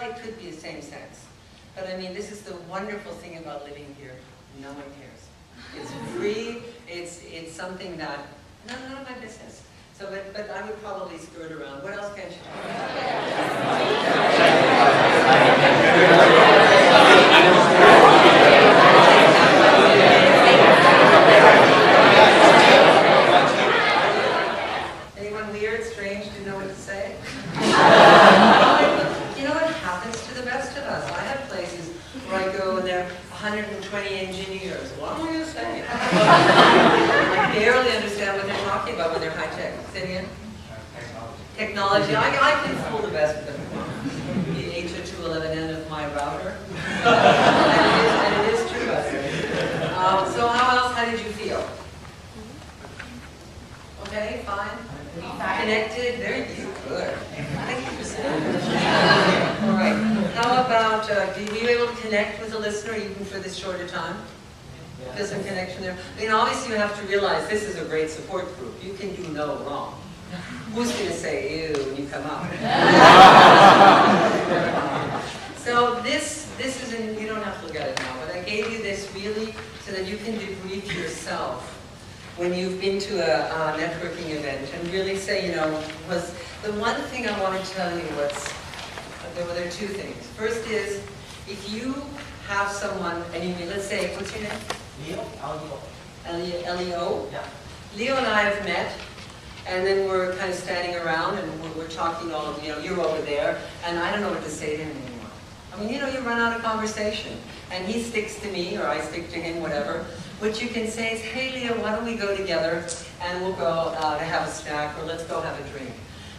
Well, it could be the same sex. But I mean, this is the wonderful thing about living here. No one cares. It's free. It's something that, none of my business. So, but I would probably skirt around. What else can't you do? Anyone weird, strange, didn't know what to say? You know what happens to the best of us? I have places where I go and there are 120 engineers. What am I going to say? I barely understand what they're talking about when they're high tech. Say it again? Technology. I can fool the best of them. The H211N of my router. and it is true. So how else? How did you feel? Okay, fine. Connected. Very good. Thank you for saying that. All right. How about, were you able to connect with the listener even for this shorter time? There's some connection there. I mean, obviously you have to realize this is a great support group. You can do no wrong. Who's going to say ew when you come out? So this isn't, you don't have to look at it now, but I gave you this really so that you can debrief yourself when you've been to a networking event and really say, you know, was the one thing I want to tell you was, there were two things. First is, if you have someone, and you let's say, what's your name? Leo, Leo? Yeah. Leo and I have met, and then we're kind of standing around and we're talking all, you know, you're over there, and I don't know what to say to him anymore. I mean, you know, you run out of conversation, and he sticks to me, or I stick to him, whatever. What you can say is, hey Leo, why don't we go together, and we'll go to have a snack, or let's go have a drink.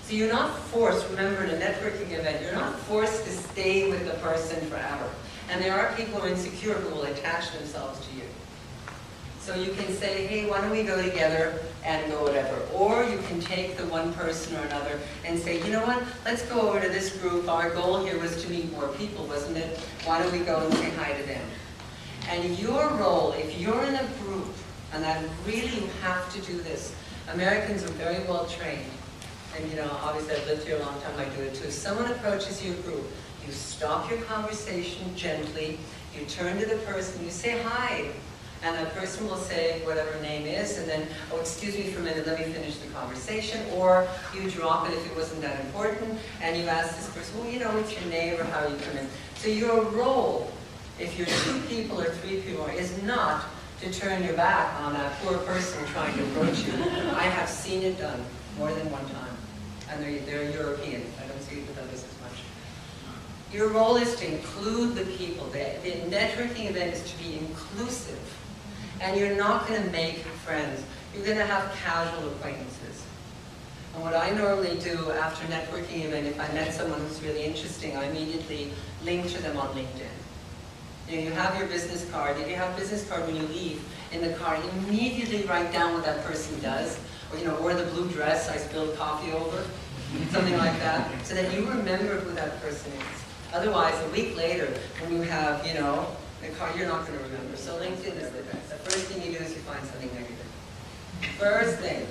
So you're not forced, remember in a networking event, you're not forced to stay with the person forever. And there are people who are insecure who will attach themselves to you. So you can say, hey, why don't we go together and go whatever. Or you can take the one person or another and say, you know what, let's go over to this group. Our goal here was to meet more people, wasn't it? Why don't we go and say hi to them? And your role, if you're in a group, and I really you have to do this, Americans are very well trained. And you know, obviously I've lived here a long time, I do it too. If someone approaches your group, you stop your conversation gently, you turn to the person, you say hi, and the person will say whatever her name is, and then, oh, excuse me for a minute, let me finish the conversation, or you drop it if it wasn't that important, and you ask this person, well, you know, what's your name, or how you come in. So your role, if you're 2 people or 3 people, is not to turn your back on that poor person trying to approach you. I have seen it done more than one time, and they're European. I don't see it with others as much. Your role is to include the people. The networking event is to be inclusive. And you're not going to make friends. You're going to have casual acquaintances. And what I normally do after a networking event, if I met someone who's really interesting, I immediately link to them on LinkedIn. You know, you have your business card. If you have a business card when you leave in the car, you immediately write down what that person does. Or, you know, or the blue dress I spilled coffee over. Something like that. So that you remember who that person is. Otherwise, a week later, when you have, you know, the car, you're not going to remember. So LinkedIn is the best. The first thing you do is you find something negative. First thing.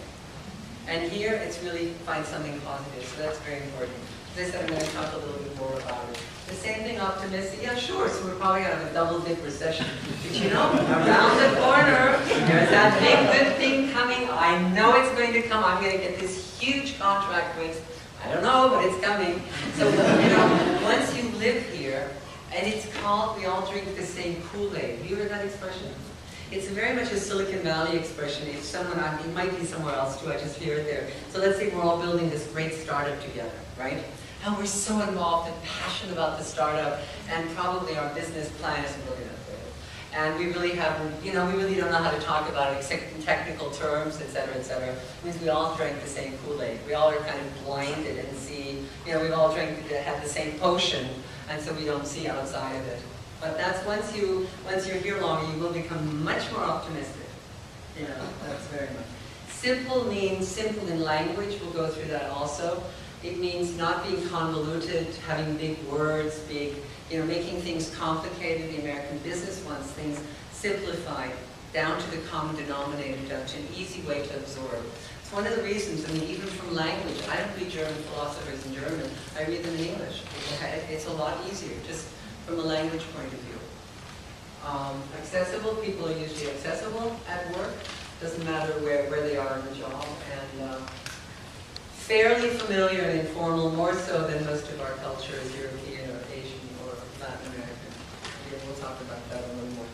And here, it's really find something positive. So that's very important. As I said, I'm going to talk a little bit more about it. The same thing, optimistic. Yeah, sure. So we're probably going to have a double-dip recession. But you know, around the corner, there's that big good thing coming. I know it's going to come. I'm going to get this huge contract with, I don't know, but it's coming. So, you know, once you live here, and it's called, we all drink the same Kool-Aid. Have you heard that expression? It's very much a Silicon Valley expression. If someone, it might be somewhere else too, I just hear it there. So let's say we're all building this great startup together, right? And we're so involved and passionate about the startup, and probably our business plan isn't really that good. And we really haven't, you know, we really don't know how to talk about it except in technical terms, et cetera, et cetera. It means we all drank the same Kool-Aid. We all are kind of blinded and see, you know, we've all had the same potion, and so we don't see outside of it. But that's once you're here longer, you will become much more optimistic. You know, that's very much. Simple means simple in language. We'll go through that also. It means not being convoluted, having big words, you know, making things complicated. The American business wants things simplified, down to the common denominator, down to an easy way to absorb. It's one of the reasons, I mean, even from language, I don't read German philosophers in German, I read them in English. It's a lot easier, just from a language point of view. Accessible, people are usually accessible at work, doesn't matter where they are in the job, and fairly familiar and informal, more so than most of our culture is European or Asian or Latin American. Again, we'll talk about that a little more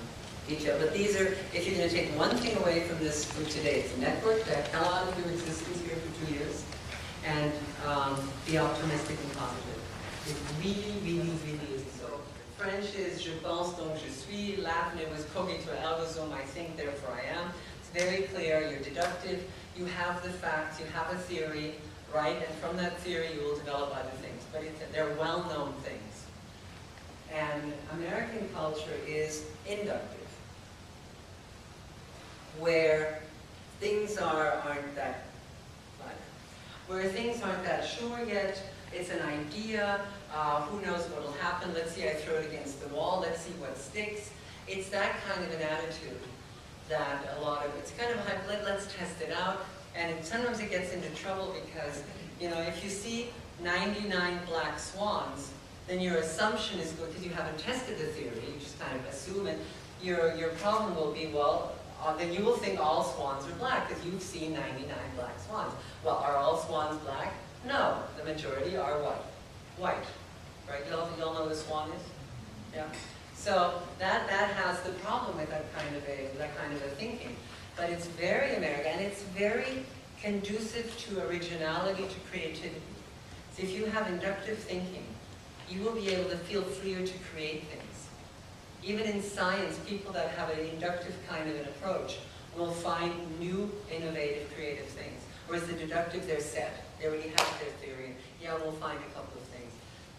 detail. But these are, if you're going to take one thing away from this group today, it's network, that hell out of your existence here for 2 years, and be optimistic and positive. It really, really, really is so. French is je pense donc je suis, Latin it was cogito ergo sum, I think therefore I am. It's very clear, you're deductive, you have the facts, you have a theory, right? And from that theory you will develop other things, but they're well-known things. And American culture is inductive, where things aren't that sure yet. It's an idea, who knows what will happen, let's see, I throw it against the wall, let's see what sticks. It's that kind of an attitude that a lot of, it's kind of like, let's test it out, and sometimes it gets into trouble because, you know, if you see 99 black swans, then your assumption is good because you haven't tested the theory, you just kind of assume it. Your problem will be, well, then you will think all swans are black because you've seen 99 black swans. Well, are all swans black? No, the majority are white, right? Y'all know what a swan is? Yeah. So that has the problem with that kind of a thinking, but it's very American and it's very conducive to originality, to creativity. So if you have inductive thinking, you will be able to feel freer to create things. Even in science, people that have an inductive kind of an approach will find new, innovative, creative things. Whereas the deductive, they're set. They already have their theory. Yeah, we'll find a couple of things.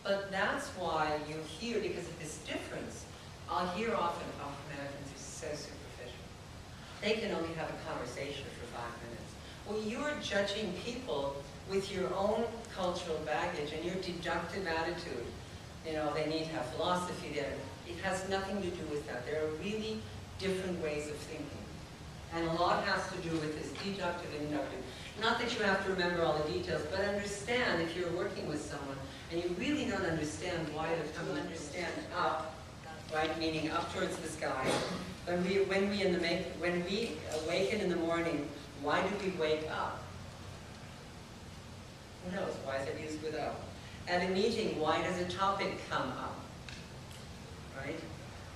But that's why you hear, because of this difference, I'll hear often, oh, Americans are so superficial. They can only have a conversation for 5 minutes. Well, you're judging people with your own cultural baggage and your deductive attitude. You know, they need to have philosophy there. It has nothing to do with that. There are really different ways of thinking. And a lot has to do with this deductive and inductive. Not that you have to remember all the details, but understand if you're working with someone and you really don't understand why they're coming, understand up, right, meaning up towards the sky. When we awaken in the morning, why do we wake up? Who knows? Why is it used with up? At a meeting, why does a topic come up? Right?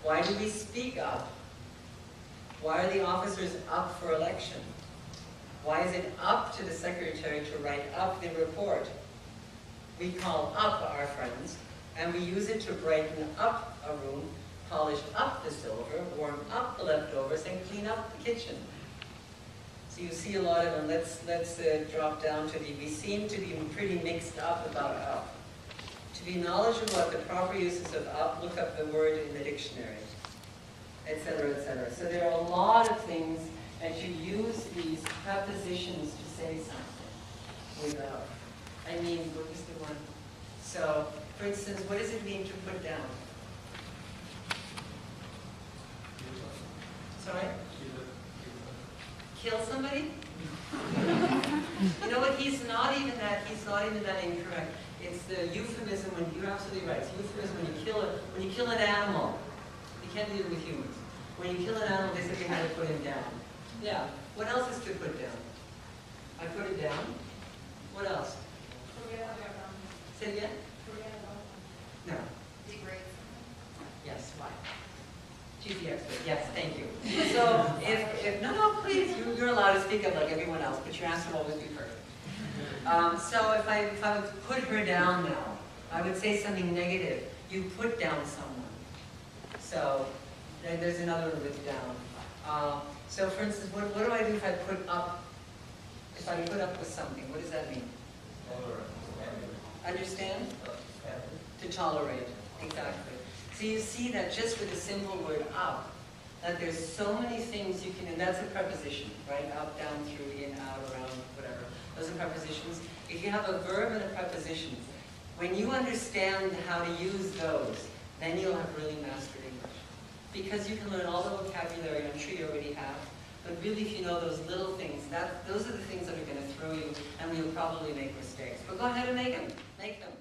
Why do we speak up? Why are the officers up for election? Why is it up to the secretary to write up the report? We call up our friends, and we use it to brighten up a room, polish up the silver, warm up the leftovers, and clean up the kitchen. So you see a lot of them. Let's drop down to we seem to be pretty mixed up about up. To be knowledgeable about the proper uses of up, look up the word in the dictionary, etc., etc. So there are a lot of things that you use these prepositions to say something without. I mean, what is the one? So, for instance, what does it mean to put down? Sorry? Kill somebody? You know what? He's not even that incorrect. It's the euphemism when you're absolutely right. It's euphemism when you kill an animal. You can't do it with humans. When you kill an animal, they said you had to put him down. Yeah. What else is to put down? I put it down. What else? Say it again? No. Degrade. Yes, right. She's the expert. Yes, thank you. So if no, please, you're allowed to speak up like everyone else, but your answer will always be perfect. So if I would put her down now, I would say something negative. You put down someone. So there's another one with down. So for instance, what do I do if I put up? If I put up with something, what does that mean? Understand? To tolerate, exactly. So you see that just with a simple word up, that there's so many things you can, and that's a preposition, right? Up, down, through, in, out, around, whatever. Those are prepositions. If you have a verb and a preposition, when you understand how to use those, then you'll have really mastered English. Because you can learn all the vocabulary, I'm sure you already have, but really if you know those little things, those are the things that are going to you'll probably make mistakes. But go ahead and make them. Make them.